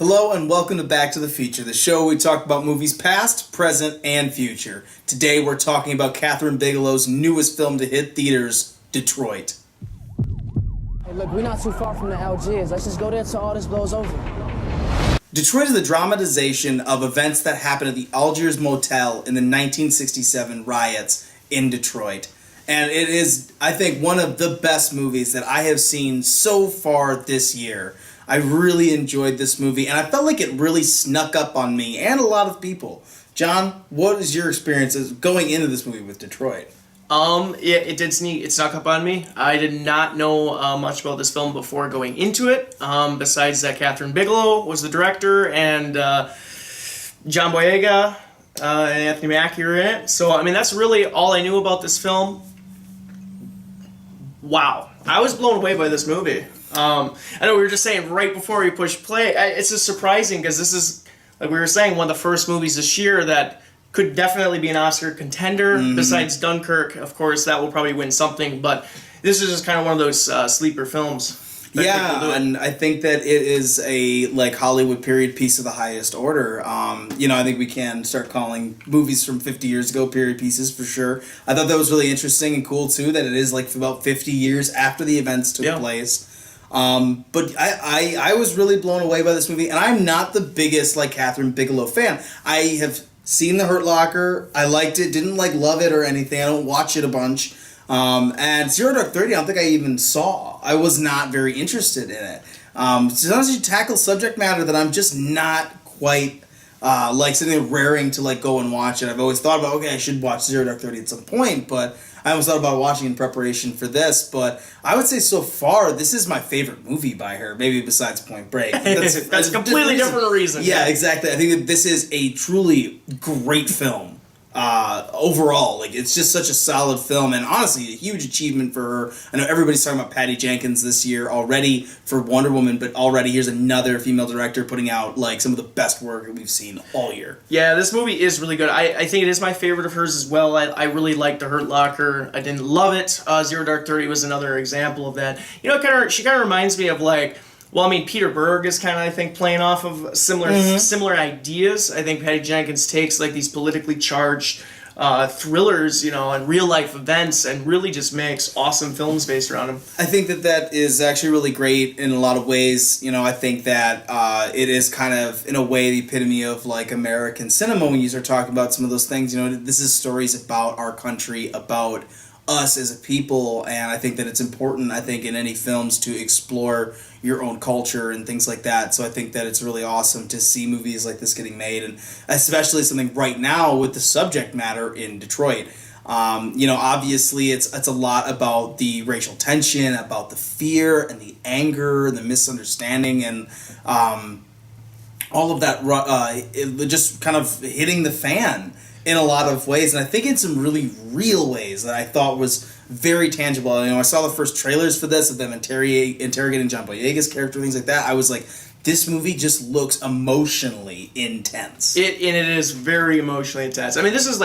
Hello and welcome to Back to the Feature, the show where we talk about movies past, present, and future. Today we're talking about Kathryn Bigelow's newest film to hit theaters, Detroit. Hey, look, we're not too far from the Algiers. Let's just go there till all this blows over. Detroit is the dramatization of events that happened at the Algiers Motel in the 1967 riots in Detroit. And it is, I think, one of the best movies that I have seen so far this year. I really enjoyed this movie, and I felt like it really snuck up on me and a lot of people. John, what is your experience going into this movie with Detroit? It snuck up on me. I did not know much about this film before going into it. Besides that, Kathryn Bigelow was the director, and John Boyega and Anthony Mackie were in it. So, I mean, that's really all I knew about this film. Wow. I was blown away by this movie. I know we were just saying right before we pushed play, it's just surprising because this is, like we were saying, one of the first movies this year that could definitely be an Oscar contender. Besides Dunkirk, of course, that will probably win something, but this is just kind of one of those sleeper films. Yeah, and I think that it is a Hollywood period piece of the highest order. I think we can start calling movies from 50 years ago period pieces for sure. I thought that was really interesting and cool too, that it is about 50 years after the events took place. But I was really blown away by this movie, and I'm not the biggest Kathryn Bigelow fan. I have seen The Hurt Locker. I liked it, didn't love it or anything. I don't watch it a bunch. And Zero Dark 30, I don't think I even saw. I was not very interested in it. Sometimes you tackle subject matter that I'm just not quite sitting there raring to go and watch it. I've always thought about, okay, I should watch Zero Dark 30 at some point, but I always thought about watching in preparation for this. But I would say so far, this is my favorite movie by her, maybe besides Point Break. That's a completely different reason. Yeah, exactly. I think that this is a truly great film. Overall, it's just such a solid film, and honestly a huge achievement for her. I know everybody's talking about Patty Jenkins this year already for Wonder Woman, but already here's another female director putting out some of the best work that we've seen all year. Yeah, this movie is really good. I think it is my favorite of hers as well. I really liked The Hurt Locker. I didn't love it. Zero Dark 30 was another example of that. She kind of reminds me of Peter Berg is kind of, I think, playing off of similar ideas. I think Patty Jenkins takes these politically charged thrillers, and real life events, and really just makes awesome films based around them. I think that is actually really great in a lot of ways. I think that it is kind of, in a way, the epitome of American cinema when you start talking about some of those things. This is stories about our country, about us as a people, and I think that it's important, in any films to explore your own culture and things like that. So I think that it's really awesome to see movies like this getting made, and especially something right now with the subject matter in Detroit. Obviously it's a lot about the racial tension, about the fear and the anger and the misunderstanding, and all of that just kind of hitting the fan in a lot of ways, and I think in some really real ways that I thought was very tangible. I saw the first trailers for this of them interrogating John Boyega's character, things like that. I was like, this movie just looks emotionally intense. It is very emotionally intense. I mean, this is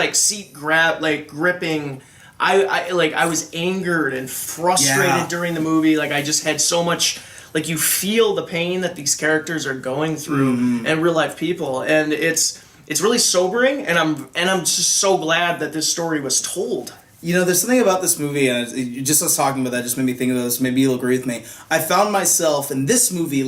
gripping. I was angered and frustrated during the movie. I just had so much. You feel the pain that these characters are going through, and real life people, and it's really sobering, and I'm just so glad that this story was told. There's something about this movie, and just us talking about that just made me think of this. Maybe you'll agree with me. I found myself in this movie,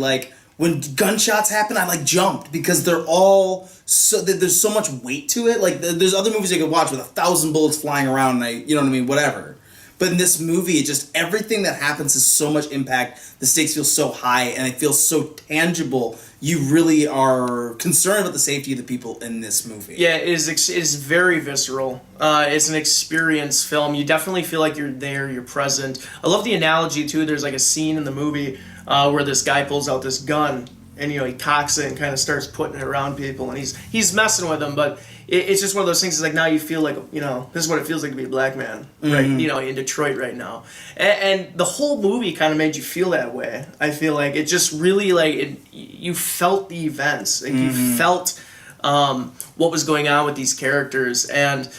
when gunshots happen, I jumped, because they're all so there's so much weight to it. There's other movies you could watch with 1,000 bullets flying around, and whatever. But in this movie, everything that happens has so much impact. The stakes feel so high, and it feels so tangible. You really are concerned about the safety of the people in this movie. Yeah, it is very visceral. It's an experience film. You definitely feel like you're there, you're present. I love the analogy, too. There's a scene in the movie where this guy pulls out this gun, and he cocks it and kind of starts putting it around people, and he's messing with them, but it's just one of those things. Now you feel this is what it feels like to be a black man, right? In Detroit right now, and the whole movie kind of made you feel that way. I feel like it just really you felt the events, you felt what was going on with these characters, and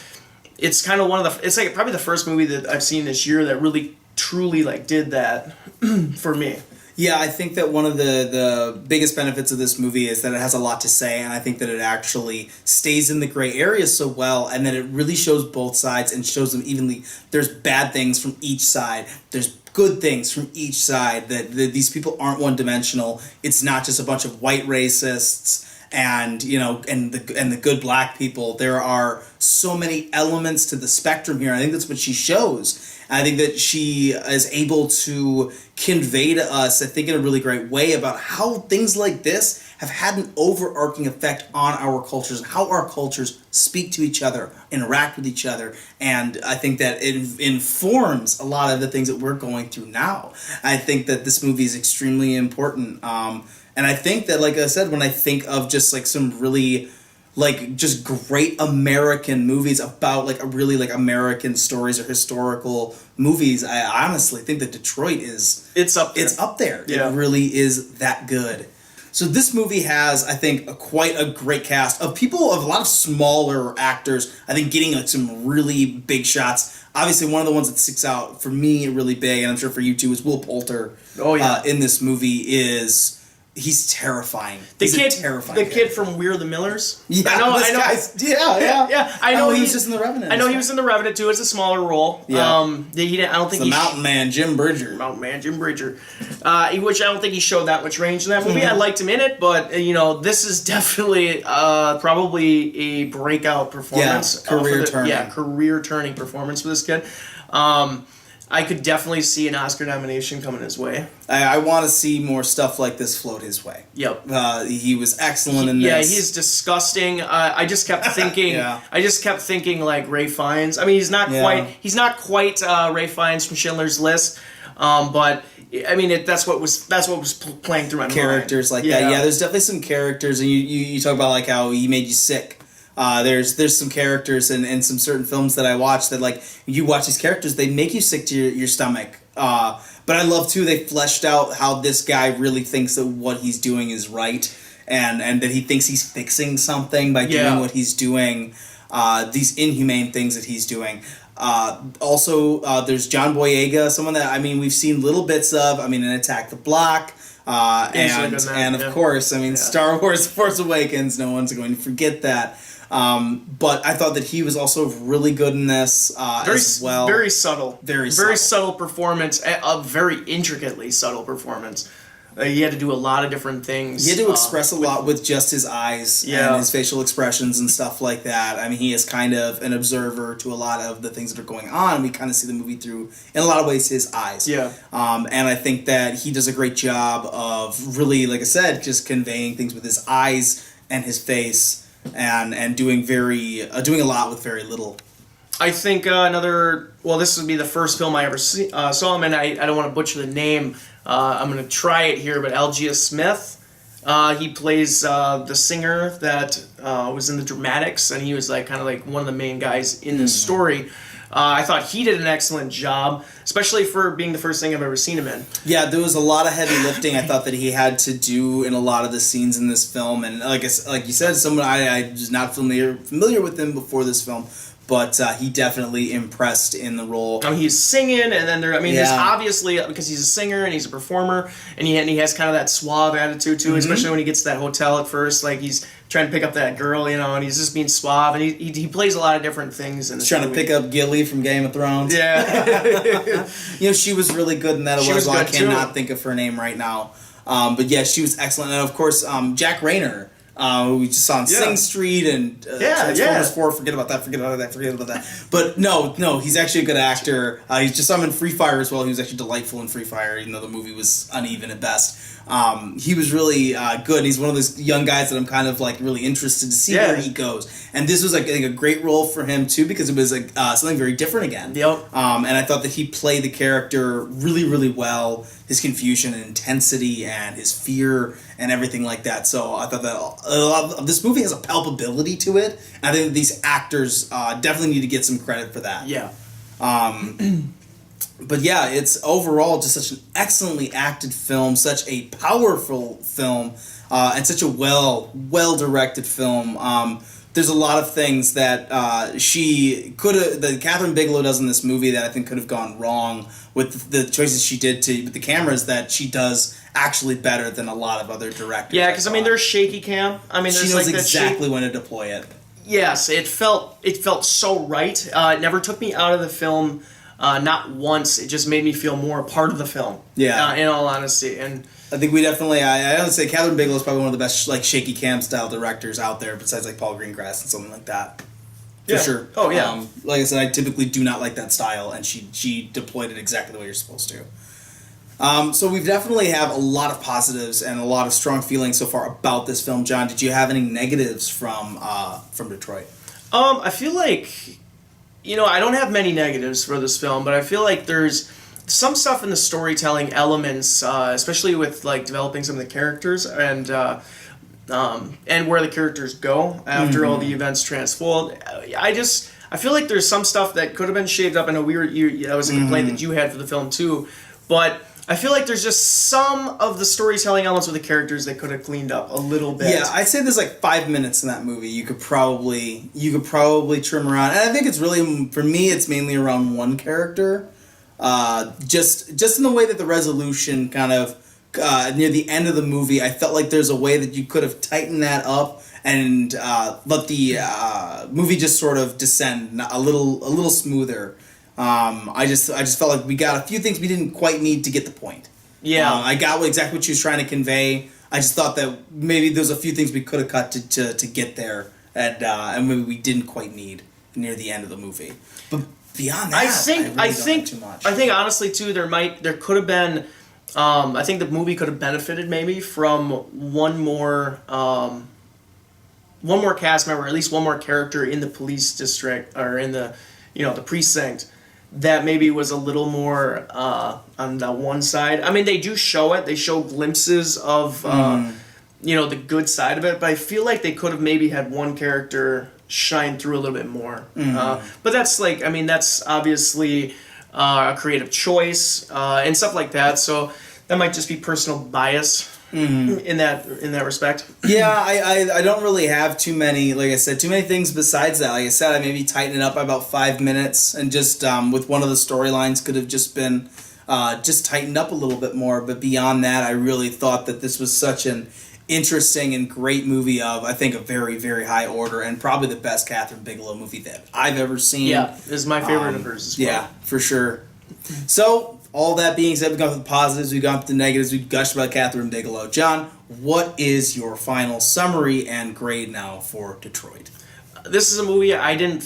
it's kind of it's probably the first movie that I've seen this year that really truly did that for me. Yeah, I think that one of the biggest benefits of this movie is that it has a lot to say, and I think that it actually stays in the gray area so well, and that it really shows both sides and shows them evenly. There's bad things from each side. There's good things from each side. That these people aren't one-dimensional. It's not just a bunch of white racists and the good black people. There are so many elements to the spectrum here. I think that's what she shows. I think that she is able to convey to us, I think in a really great way, about how things like this have had an overarching effect on our cultures and how our cultures speak to each other, interact with each other, and I think that it informs a lot of the things that we're going through now. I think that this movie is extremely important, and I think that, like I said, when I think of just like some really just great American movies about really American stories or historical movies, I honestly think that Detroit it's up there. Yeah. It really is that good. So this movie has, I think, quite a great cast of people, of a lot of smaller actors, I think, getting some really big shots. Obviously, one of the ones that sticks out for me really big, and I'm sure for you too, is Will Poulter. Oh, yeah. In this movie he's terrifying. He's a terrifying kid from We're the Millers. Yeah, I know. Yeah. I know he was just in The Revenant. I know he was in The Revenant too. It's a smaller role. Yeah. I don't think the Mountain Man, Jim Bridger. Which I don't think he showed that much range in that movie. I liked him in it, but this is definitely probably a breakout performance. Yeah, career turning performance for this kid. I could definitely see an Oscar nomination coming his way. I want to see more stuff like this float his way. Yep. He was excellent in this. Yeah, he's disgusting. I just kept thinking. I just kept thinking like Ray Fiennes. I mean, he's not quite. He's not quite Ray Fiennes from Schindler's List. But I mean, that's what was playing through my mind. Characters like that. Yeah, there's definitely some characters, and you talk about like how he made you sick. There's some characters in some certain films that I watch that, like, you watch these characters, they make you sick to your stomach. But I love too, they fleshed out how this guy really thinks that what he's doing is right, and that he thinks he's fixing something by doing what he's doing, these inhumane things that he's doing. Also, there's John Boyega, someone that, I mean, we've seen little bits of, I mean, in Attack the Block. And of course, I mean, Star Wars Force Awakens, no one's going to forget that. But I thought that he was also really good in this as well. Very subtle. Very subtle performance, a very intricately subtle performance. He had to do a lot of different things. He had to express a lot with just his eyes and his facial expressions and stuff like that. I mean, he is kind of an observer to a lot of the things that are going on. We kind of see the movie through, in a lot of ways, his eyes. Yeah. And I think that he does a great job of really, like I said, just conveying things with his eyes and his face, and doing a lot with very little. I think this would be the first film I ever saw him in. I don't want to butcher the name. I'm going to try it here, but Algia Smith. He plays the singer that was in the Dramatics, and he was kind of one of the main guys in this story. I thought he did an excellent job, especially for being the first thing I've ever seen him in. Yeah, there was a lot of heavy lifting I thought that he had to do in a lot of the scenes in this film, and like you said, someone I was not familiar with him before this film. But he definitely impressed in the role. I mean, he's singing, and then there's obviously, because he's a singer and he's a performer, and he has kind of that suave attitude too, especially when he gets to that hotel at first, like he's trying to pick up that girl, and he's just being suave, and he plays a lot of different things in this movie. Trying to pick up Gilly from Game of Thrones. Yeah. She was really good in that. I cannot think of her name right now. But yeah, she was excellent. And of course, Jack Rayner. Who we just saw on Sing Street and Transformers 4. Forget about that. But no, he's actually a good actor. He's just in Free Fire as well. He was actually delightful in Free Fire, even though the movie was uneven at best. He was really good. And he's one of those young guys that I'm kind of really interested to see where he goes. And this was I think a great role for him too, because it was something very different again. Yep. And I thought that he played the character really, really well. His confusion and intensity and his fear and everything like that. So I thought that this movie has a palpability to it. And I think these actors definitely need to get some credit for that. Yeah. But yeah, it's overall just such an excellently acted film, such a powerful film, and such a well-directed film. there's a lot of things that she could have, that Kathryn Bigelow does in this movie that I think could have gone wrong with the choices she did with the cameras, that she does actually better than a lot of other directors. Yeah, because I mean, there's shaky cam. I mean, she there's knows like exactly when to deploy it. Yes, it felt so right. It never took me out of the film, not once. It just made me feel more a part of the film. Yeah. In all honesty, and I think we definitely, I would say Kathryn Bigelow is probably one of the best like shaky cam style directors out there, besides like Paul Greengrass and something like that. For sure. Oh yeah. Like I said, I typically do not like that style, and she deployed it exactly the way you're supposed to. So we definitely have a lot of positives and a lot of strong feelings so far about this film. John, did you have any negatives from Detroit? I feel like, I don't have many negatives for this film, but I feel like there's some stuff in the storytelling elements, especially with like developing some of the characters and where the characters go after all the events transfold. I feel like there's some stuff that could have been shaved up. I know that was a complaint that you had for the film too, but I feel like there's just some of the storytelling elements with the characters that could have cleaned up a little bit. Yeah, I'd say there's like 5 minutes in that movie you could probably trim around, and I think it's really, for me, it's mainly around one character. Just in the way that the resolution kind of near the end of the movie, I felt like there's a way that you could have tightened that up and let the movie just sort of descend a little smoother. I just felt like we got a few things we didn't quite need to get the point. Yeah, I got exactly what she was trying to convey. I just thought that maybe there's a few things we could have cut to get there, and maybe we didn't quite need near the end of the movie. But beyond that, I think too much. I think honestly too, there could have been. I think the movie could have benefited maybe from one more cast member, or at least one more character in the police district or in the the precinct that maybe was a little more on the one side. I mean, they do show it. They show glimpses of the good side of it, but I feel like they could have maybe had one character shine through a little bit more. But that's that's obviously a creative choice and stuff like that. So that might just be personal bias in that respect. Yeah, I don't really have too many, like I said, too many things besides that. Like I said, I maybe tighten it up by about 5 minutes, and just with one of the storylines could have just been just tightened up a little bit more. But beyond that, I really thought that this was such an interesting and great movie of, I think, a very, very high order, and probably the best Kathryn Bigelow movie that I've ever seen. Yeah, this is my favorite of hers as well. Yeah, for sure. So, all that being said, we've gone through the positives, we've gone through the negatives, we've gushed about Kathryn Bigelow. John, what is your final summary and grade now for Detroit? This is a movie I didn't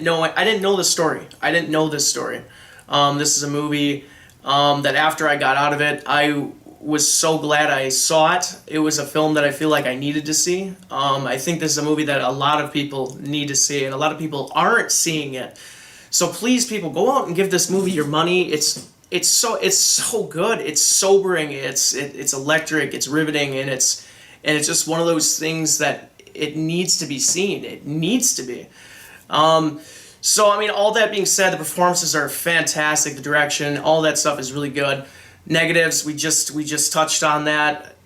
know the story. I didn't know this story. This is a movie that after I got out of it, I was so glad I saw it. It was a film that I feel like I needed to see. I think this is a movie that a lot of people need to see, and a lot of people aren't seeing it. So please, people, go out and give this movie your money. It's so good. It's sobering. It's electric. It's riveting, and it's just one of those things that it needs to be seen. It needs to be. So I mean, all that being said, the performances are fantastic. The direction, all that stuff is really good. Negatives, we just touched on that.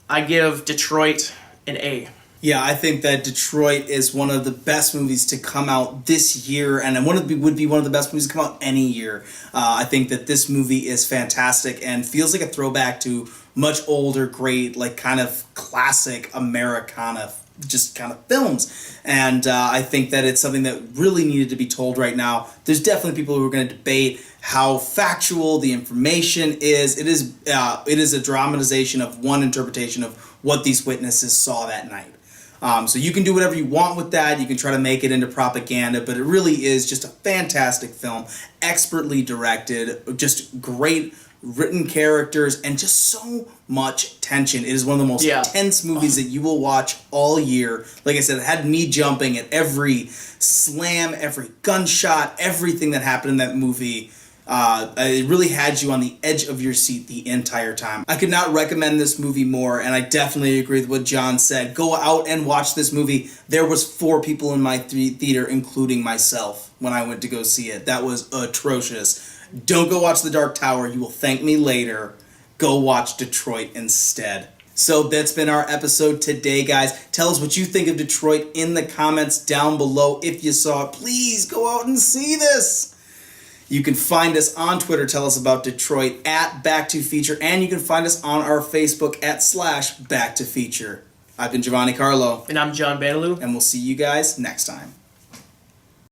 I give Detroit an A. Yeah, I think that Detroit is one of the best movies to come out this year, and would be one of the best movies to come out any year. I think that this movie is fantastic and feels like a throwback to much older, great, like kind of classic Americana just kind of films. And I think that it's something that really needed to be told right now. There's definitely people who are going to debate how factual the information is. It is a dramatization of one interpretation of what these witnesses saw that night. So you can do whatever you want with that. You can try to make it into propaganda, but it really is just a fantastic film, expertly directed, just great written characters, and just so much tension. It is one of the most tense movies that you will watch all year. Like I said, it had me jumping at every slam, every gunshot, everything that happened in that movie. It really had you on the edge of your seat the entire time. I could not recommend this movie more, and I definitely agree with what John said. Go out and watch this movie. There was 4 people in my theater, including myself, when I went to go see it. That was atrocious. Don't go watch The Dark Tower. You will thank me later. Go watch Detroit instead. So that's been our episode today, guys. Tell us what you think of Detroit in the comments down below. If you saw it, please go out and see this. You can find us on Twitter. Tell us about Detroit at BacktoFeature. And you can find us on our Facebook at /BacktoFeature. I've been Giovanni Carlo. And I'm John Bigelow. And we'll see you guys next time.